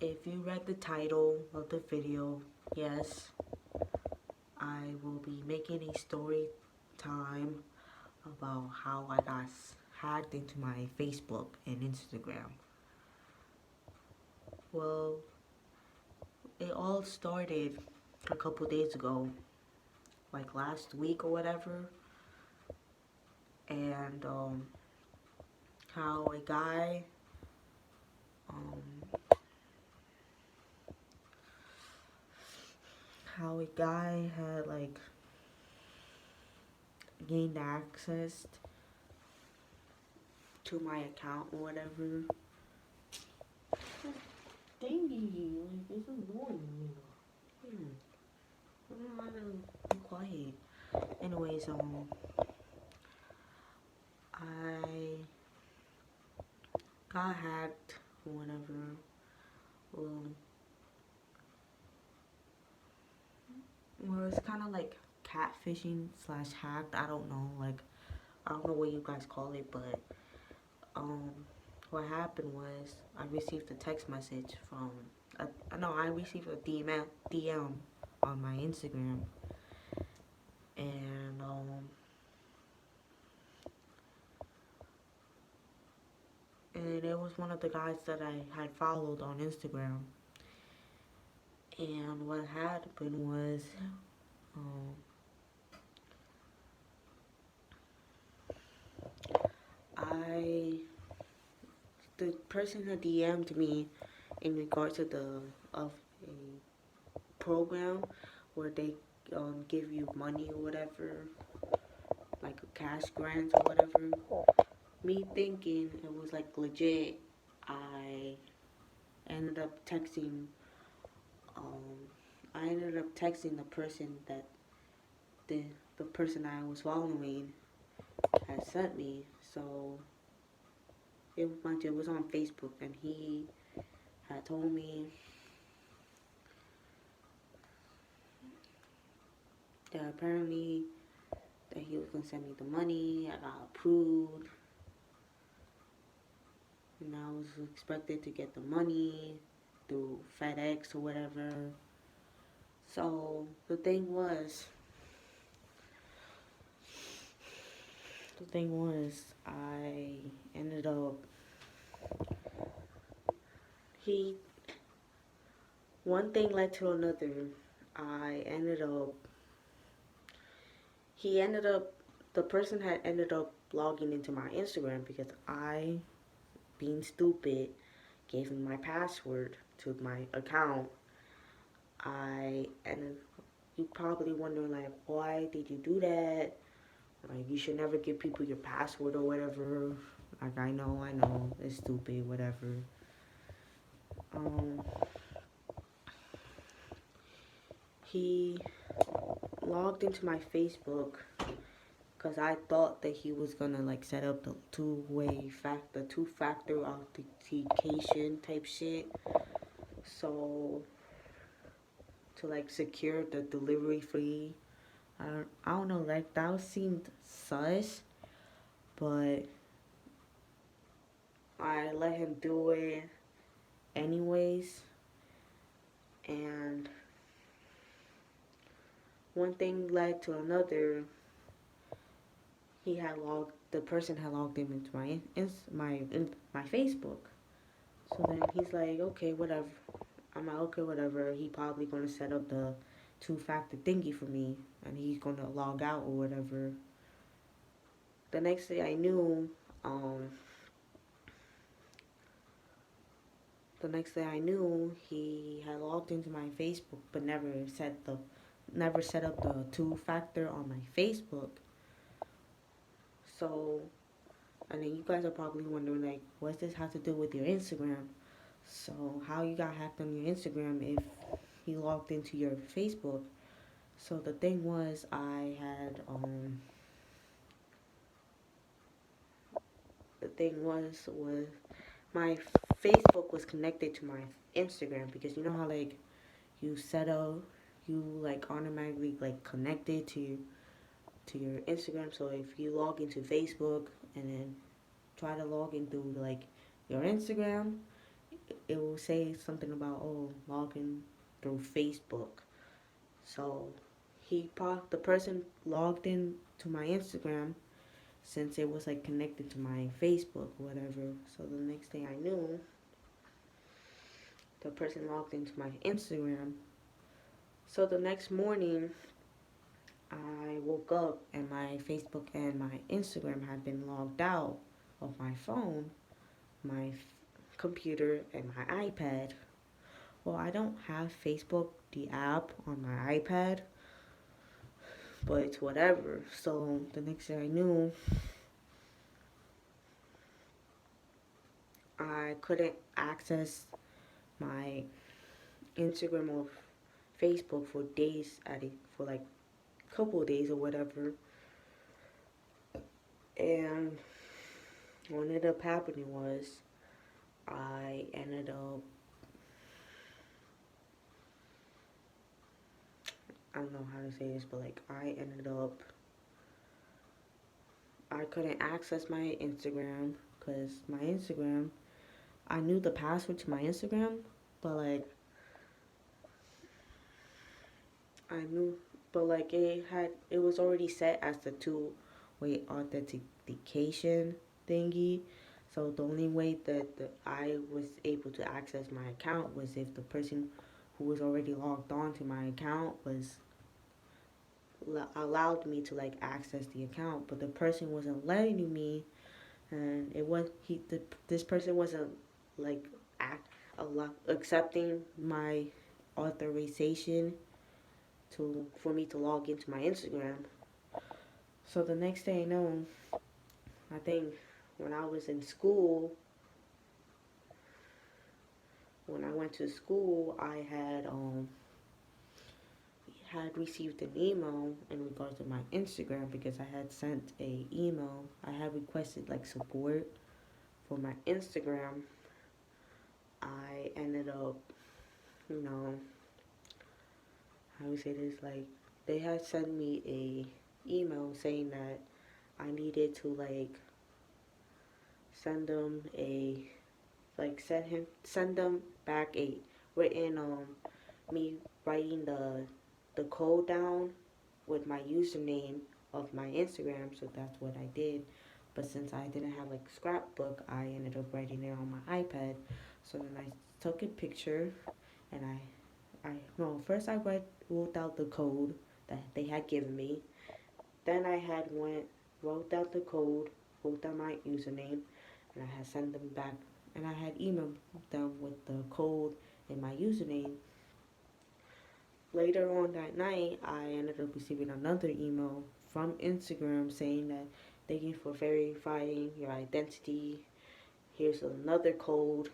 If you read the title of the video, yes, I will be making a story time about how I got hacked into my Facebook and Instagram. Well, it all started a couple days ago, like last week or whatever, and how a guy um, had like gained access to my account or whatever. Dingy, like it's annoying. I don't know how to be quiet. Anyways, I got hacked or whatever. Well, it's kind of like catfishing slash hacked. I don't know, like I don't know what you guys call it, but um, what happened was I received a text message from I received a DM on my Instagram, and it was one of the guys that I had followed on Instagram. And what happened was, um, I the person had DM'd me in regards to of a program where they give you money or whatever, like a cash grant or whatever. Me thinking it was like legit, I ended up texting. Um, I ended up texting the person that the the person I was following had sent me. So it was on Facebook, and he had told me that apparently that he was gonna send me the money. I got approved, and I was expected to get the money through FedEx or whatever. So the thing was, I ended up he one thing led to another. I ended up he ended up the person had ended up logging into my Instagram because I, being stupid, gave him my password to my account. And you probably wondering like, why did you do that? Like, you should never give people your password or whatever. Like, I know, it's stupid, whatever. Um, he logged into my Facebook because I thought that he was gonna like set up the two-factor authentication type shit. So to like secure the delivery fee. I don't know, like that seemed sus, but I let him do it anyways. And one thing led to another. The person had logged him into my Facebook. So then he's like, okay, whatever. I'm like, okay, whatever. He probably gonna set up the two-factor thingy for me, and he's gonna log out or whatever. The next day I knew, um, he had logged into my Facebook, but never set up the two-factor on my Facebook. So, and then you guys are probably wondering like, what's this have to do with your Instagram? So how you got hacked on your Instagram if he logged into your Facebook? So the thing was, was my Facebook was connected to my Instagram, because you know how like you set up, you like automatically like connected to your Instagram. So if you log into Facebook and then try to log into like your Instagram, it will say something about, oh, login through Facebook. So the person logged in to my Instagram since it was like connected to my Facebook or whatever. So the next thing I knew, the person logged into my Instagram. So the next morning, I woke up and my Facebook and my Instagram had been logged out of my phone, my computer, and my iPad. Well, I don't have Facebook, the app, on my iPad, but it's whatever. So the next thing I knew, I couldn't access my Instagram or Facebook for days for like a couple of days or whatever. And what ended up happening was I ended up, I don't know how to say this, but like I couldn't access my Instagram because my Instagram, I knew the password to my Instagram, but like I knew, but like it was already set as the two-way authentication thingy. So the only way that I was able to access my account was if the person who was already logged on to my account was allowed me to like access the account, but the person wasn't letting me, and it was this person wasn't like accepting my authorization to for me to log into my Instagram. So the next thing I know, I think when I was in school, when I went to school, I had received an email in regards to my Instagram because I had sent a email. I had requested like support for my Instagram. I ended up, you know, how do you say this? Like they had sent me a email saying that I needed to like send them a send them back a written me writing the code down with my username of my Instagram. So that's what I did. But since I didn't have like scrapbook, I ended up writing it on my iPad. So then I took a picture and I no first I wrote out the code that they had given me. Then I had wrote out the code, wrote out my username, and I had sent them back. And I had emailed them with the code and my username. Later on that night, I ended up receiving another email from Instagram saying that thank you for verifying your identity. Here's another code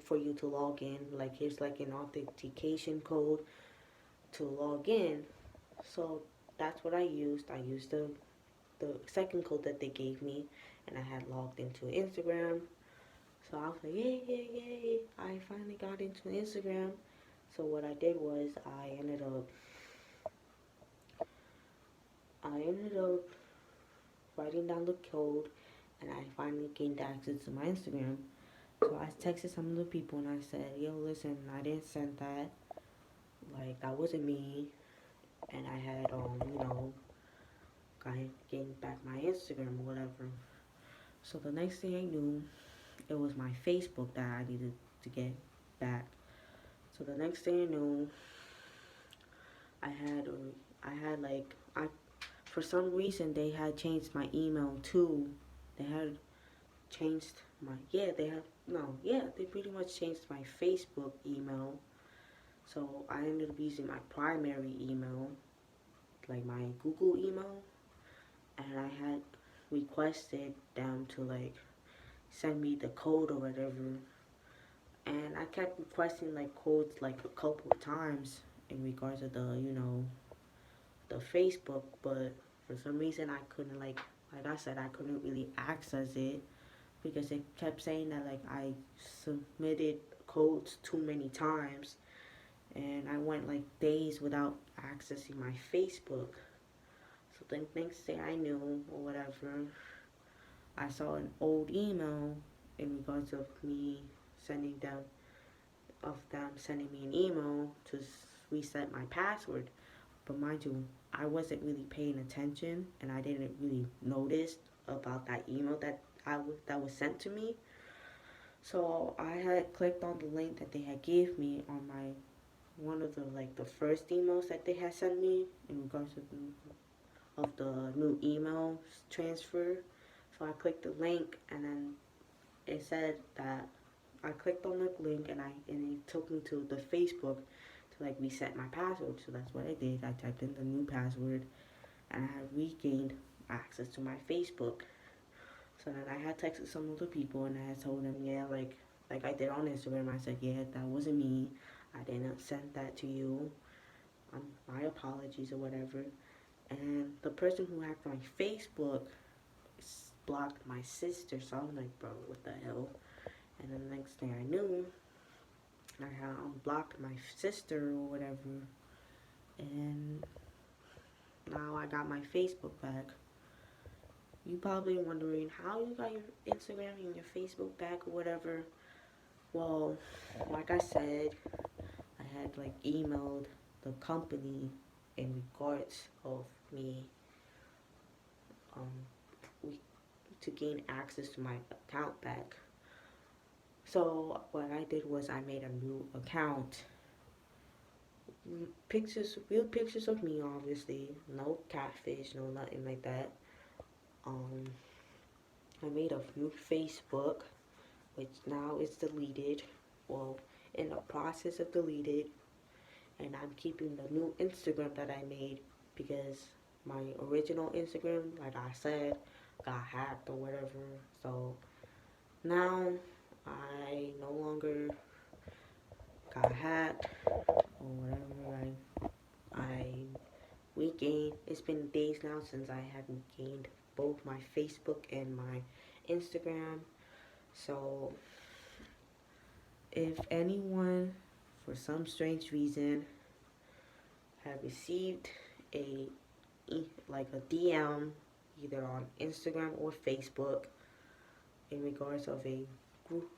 for you to log in. Like here's like an authentication code to log in. So that's what I used. I used the second code that they gave me, and I had logged into Instagram. So I was like, yay, yay, yay! I finally got into Instagram. So what I did was I ended up writing down the code, and I finally gained access to my Instagram. So I texted some of the people and I said, yo, listen, I didn't send that. Like that wasn't me, and I had got gained back my Instagram or whatever. So the next thing I knew, it was my Facebook that I needed to get back. So the next thing I knew, I had I had like I for some reason they had changed my email too. They had changed my they have no they pretty much changed my Facebook email. So I ended up using my primary email, like my Google email, and I had requested them to like send me the code or whatever. And I kept requesting like codes like a couple of times in regards to the Facebook, but for some reason I couldn't like I said I couldn't really access it because it kept saying that like I submitted codes too many times, and I went like days without accessing my Facebook. So the next thing I knew or whatever, I saw an old email in regards of me sending them of them sending me an email to reset my password. But mind you, I wasn't really paying attention, and I didn't really notice about that email that was sent to me. So I had clicked on the link that they had gave me on my one of the first emails that they had sent me in regards to the new email transfer. So I clicked the link, and then it said that I clicked on the link, and it took me to the Facebook to like reset my password. So that's what I did. I typed in the new password, and I regained access to my Facebook. So then I had texted some other people, and I had told them, yeah, like I did on Instagram. I said, yeah, that wasn't me. I didn't send that to you. My apologies or whatever. And the person who hacked my Facebook blocked my sister. So I'm like, bro, what the hell? And then the next thing I knew, I had unblocked my sister or whatever. And now I got my Facebook back. You probably wondering how you got your Instagram and your Facebook back or whatever. Well, like I said, I had like emailed the company in regards of me um to gain access to my account back. So what I did was I made a new account. Pictures, real pictures of me, obviously. No catfish, no nothing like that. Um, I made a new Facebook, which now is deleted. Well, in the process of deleted, and I'm keeping the new Instagram that I made because my original Instagram, like I said, got hacked or whatever. So now I no longer got hacked or whatever. I regained. It's been days now since I haven't gained both my Facebook and my Instagram. So if anyone, for some strange reason, have received a like a DM either on Instagram or Facebook in regards group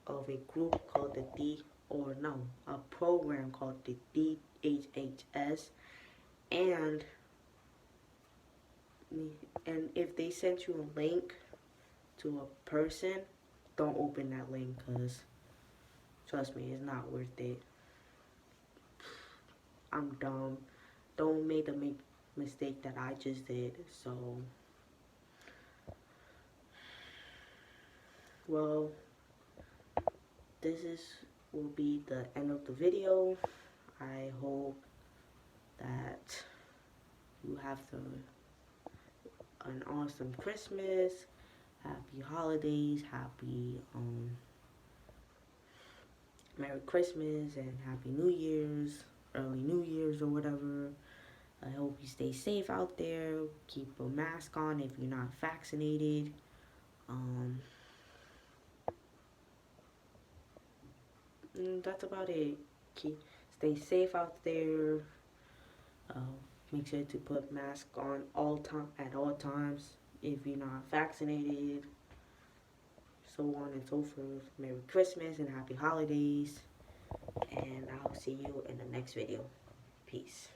of a group called the D or no a program called the DHHS, and if they sent you a link to a person, don't open that link, because trust me, it's not worth it. I'm dumb. Don't make the mistake that I just did. So, well, this will be the end of the video. I hope that you have an awesome Christmas, happy holidays, happy Merry Christmas, and Happy New Year's, early New Year's or whatever. I hope you stay safe out there. Keep a mask on if you're not vaccinated. That's about it. Stay safe out there. Uh, Make sure to put mask on at all times if you're not vaccinated. So on and so forth. Merry Christmas and Happy Holidays. And I'll see you in the next video. Peace.